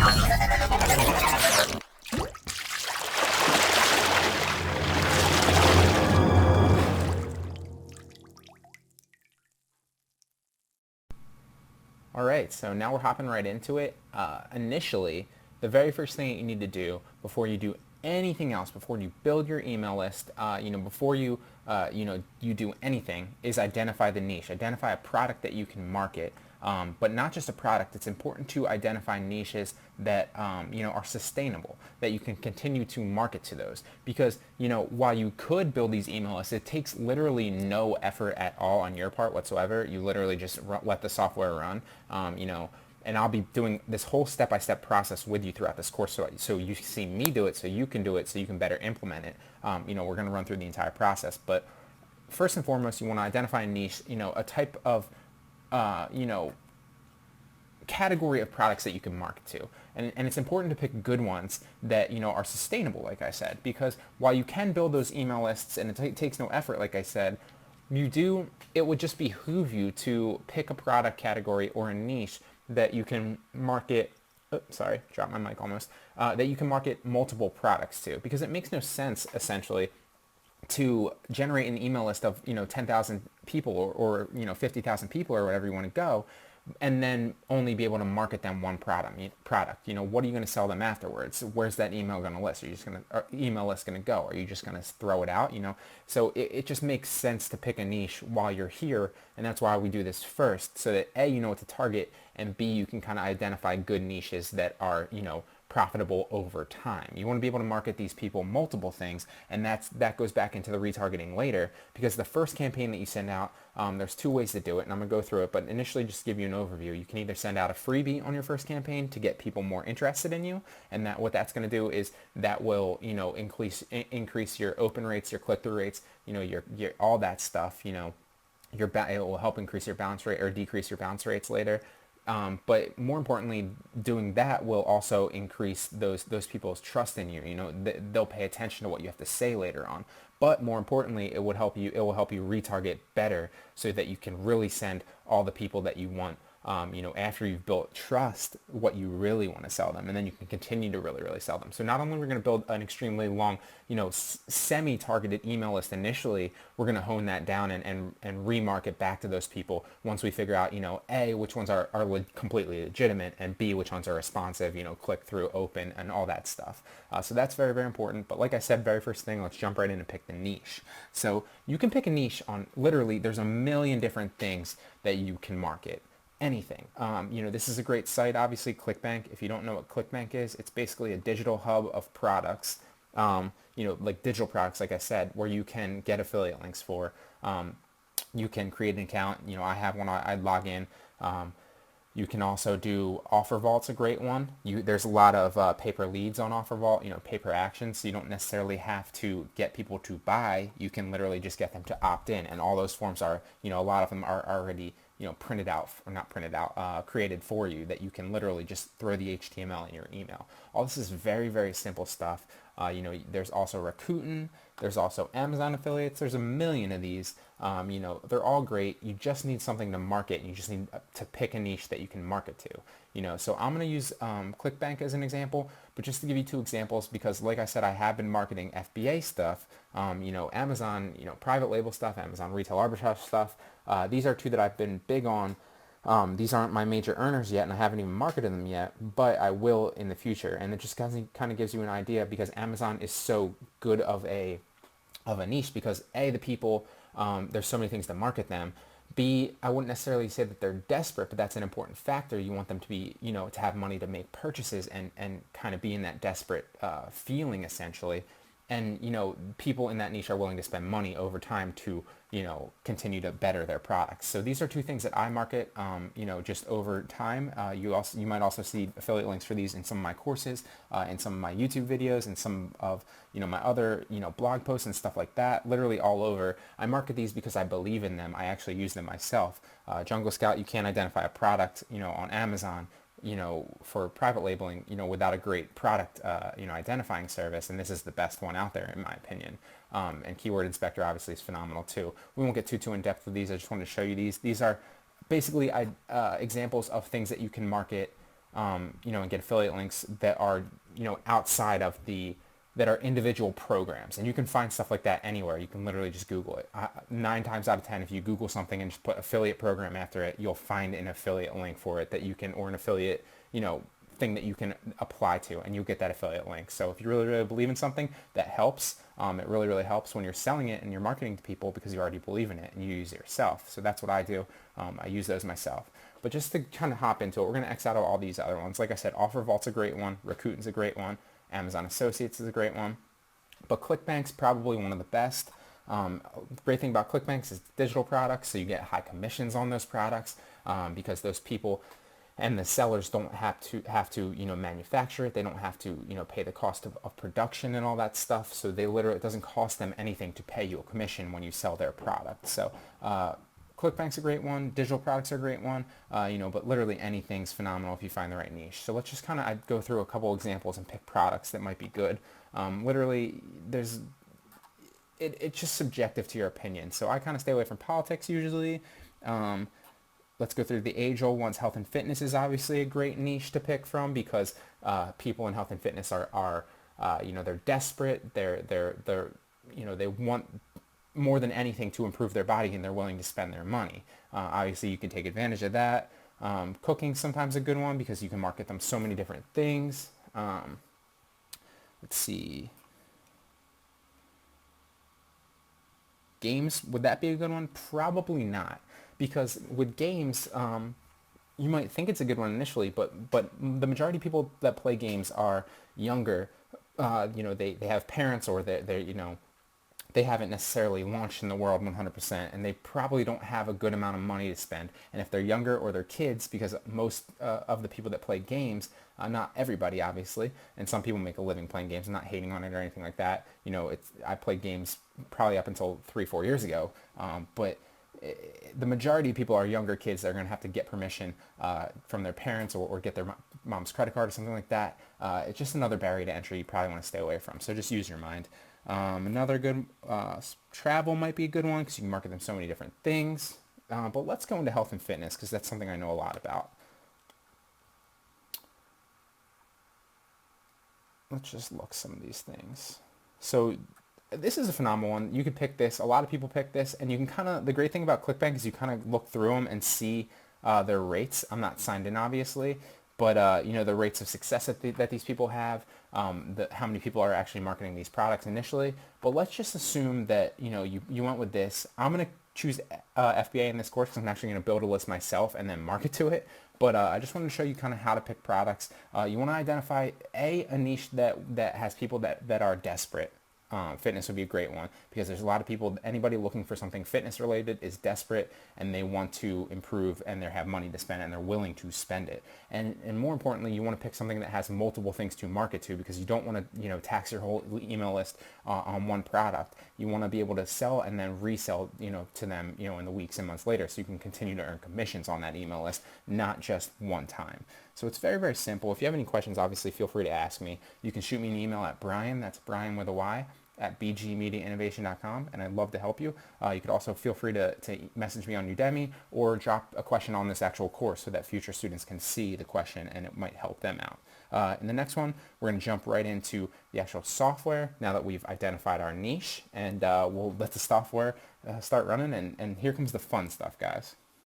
All right, so now we're hopping right into it. Initially, the very first thing that you need to do before you do anything else, before you build your email list, before you do anything, is identify the niche. Identify a product that you can market, but not just a product. It's important to identify niches that are sustainable, that you can continue to market to those. Because while you could build these email lists, it takes literally no effort at all on your part whatsoever. You literally just let the software run. And I'll be doing this whole step-by-step process with you throughout this course, so you see me do it, so you can do it, so you can better implement it. We're going to run through the entire process, but first and foremost, you want to identify a niche, a type of, category of products that you can market to. And it's important to pick good ones that, are sustainable, like I said, because while you can build those email lists and it takes no effort, like I said, it would just behoove you to pick a product category or a niche that you can market, sorry, dropped my mic almost, that you can market multiple products to, because it makes no sense, essentially, to generate an email list of 10,000 people or 50,000 people or whatever you want to go, and then only be able to market them one product. What are you going to sell them afterwards? Where's that email going to list? Are you just going to email list going to go? Are you just going to throw it out? So it just makes sense to pick a niche while you're here, and that's why we do this first, so that A, you know what to target, and B, you can kind of identify good niches that are profitable over time. You want to be able to market these people multiple things, and that goes back into the retargeting later, because the first campaign that you send out, there's two ways to do it, and I'm going to go through it, but initially just give you an overview. You can either send out a freebie on your first campaign to get people more interested in you, and what that's going to do is that will increase your open rates, your click-through rates, your all that stuff. It will help increase your bounce rate or decrease your bounce rates later. But more importantly, doing that will also increase those people's trust in you. They'll pay attention to what you have to say later on. But more importantly, it will help you retarget better, so that you can really send all the people that you want. After you've built trust, what you really want to sell them, and then you can continue to really, really sell them. So not only we're going to build an extremely long, semi-targeted email list initially, we're going to hone that down and remarket back to those people once we figure out, A, which ones are completely legitimate, and B, which ones are responsive, click through, open, and all that stuff. So that's very, very important. But like I said, very first thing, let's jump right in and pick the niche. So you can pick a niche on literally, there's a million different things that you can market. Anything. This is a great site, obviously, ClickBank. If you don't know what ClickBank is, it's basically a digital hub of products, like digital products, like I said, where you can get affiliate links for. You can create an account. I have one. I log in. You can also do Offer Vault's a great one. There's a lot of paper leads on Offer Vault, paper actions, so you don't necessarily have to get people to buy. You can literally just get them to opt in, and all those forms are, a lot of them are already printed out, or not printed out, created for you, that you can literally just throw the HTML in your email. All this is very, very simple stuff. There's also Rakuten, there's also Amazon affiliates, there's a million of these. They're all great. You just need something to market, and you just need to pick a niche that you can market to. So I'm going to use ClickBank as an example, but just to give you two examples, because like I said, I have been marketing FBA stuff, Amazon, private label stuff, Amazon retail arbitrage stuff. These are two that I've been big on. These aren't my major earners yet, and I haven't even marketed them yet, but I will in the future. And it just kind of gives you an idea, because Amazon is so good of a niche, because A, the people, there's so many things to market them. B, I wouldn't necessarily say that they're desperate, but that's an important factor. You want them to be, to have money to make purchases and kind of be in that desperate feeling, essentially. And, people in that niche are willing to spend money over time to, continue to better their products. So these are two things that I market, just over time. You might also see affiliate links for these in some of my courses, in some of my YouTube videos, and some of, my other, blog posts and stuff like that, literally all over. I market these because I believe in them. I actually use them myself. Jungle Scout, you can't identify a product, on Amazon, for private labeling, without a great product, identifying service. And this is the best one out there, in my opinion. And Keyword Inspector obviously is phenomenal too. We won't get too in depth with these. I just wanted to show you these. These are basically examples of things that you can market and get affiliate links that are, outside of that are individual programs. And you can find stuff like that anywhere. You can literally just Google it. 9 times out of 10, if you Google something and just put affiliate program after it, you'll find an affiliate link for it that you can, or an affiliate, thing that you can apply to, and you'll get that affiliate link. So if you really, really believe in something, that helps. It really, really helps when you're selling it and you're marketing to people because you already believe in it and you use it yourself. So that's what I do. I use those myself. But just to kind of hop into it, we're going to X out of all these other ones. Like I said, Offer Vault's a great one. Rakuten's a great one. Amazon Associates is a great one. But ClickBank's probably one of the best. The great thing about ClickBank is digital products, so you get high commissions on those products because those people and the sellers don't have to manufacture it. They don't have to pay the cost of production and all that stuff. So it doesn't cost them anything to pay you a commission when you sell their product. So ClickBank's a great one. Digital products are a great one. But literally anything's phenomenal if you find the right niche. So let's just kind of go through a couple examples and pick products that might be good. Literally, it's just subjective to your opinion. So I kind of stay away from politics usually. Let's go through the age-old ones. Health and fitness is obviously a great niche to pick from because people in health and fitness are they're desperate. They want more than anything to improve their body, and they're willing to spend their money. Obviously, you can take advantage of that. Cooking's sometimes a good one because you can market them so many different things. Let's see. Games, would that be a good one? Probably not. Because with games, you might think it's a good one initially, but the majority of people that play games are younger. They have parents, or they haven't necessarily launched in the world 100%, and they probably don't have a good amount of money to spend. And if they're younger or they're kids, because most of the people that play games, not everybody obviously, and some people make a living playing games. I'm not hating on it or anything like that. I played games probably up until 3-4 years ago, but the majority of people are younger kids that are going to have to get permission from their parents or get their mom's credit card or something like that. It's just another barrier to entry you probably want to stay away from. So just use your mind. Another good travel might be a good one because you can market them so many different things. But let's go into health and fitness because that's something I know a lot about. Let's just look some of these things. So this is a phenomenal one. You could pick this. A lot of people pick this, and you can the great thing about ClickBank is you kind of look through them and see their rates. I'm not signed in, obviously, but the rates of success that these people have, how many people are actually marketing these products initially. But let's just assume that you went with this. I'm gonna choose FBA in this course because I'm actually gonna build a list myself and then market to it. But I just wanted to show you kind of how to pick products. You want to identify a niche that has people that are desperate. Fitness would be a great one because there's a lot of people, anybody looking for something fitness related is desperate and they want to improve and they have money to spend and they're willing to spend it. And more importantly, you want to pick something that has multiple things to market to because you don't want to tax your whole email list on one product. You want to be able to sell and then resell to them in the weeks and months later so you can continue to earn commissions on that email list, not just one time. So it's very, very simple. If you have any questions, obviously feel free to ask me. You can shoot me an email at Brian, that's Brian with a Y, at bgmediainnovation.com, and I'd love to help you. You could also feel free to message me on Udemy or drop a question on this actual course so that future students can see the question and it might help them out. In the next one, we're going to jump right into the actual software now that we've identified our niche, and we'll let the software start running, and here comes the fun stuff, guys.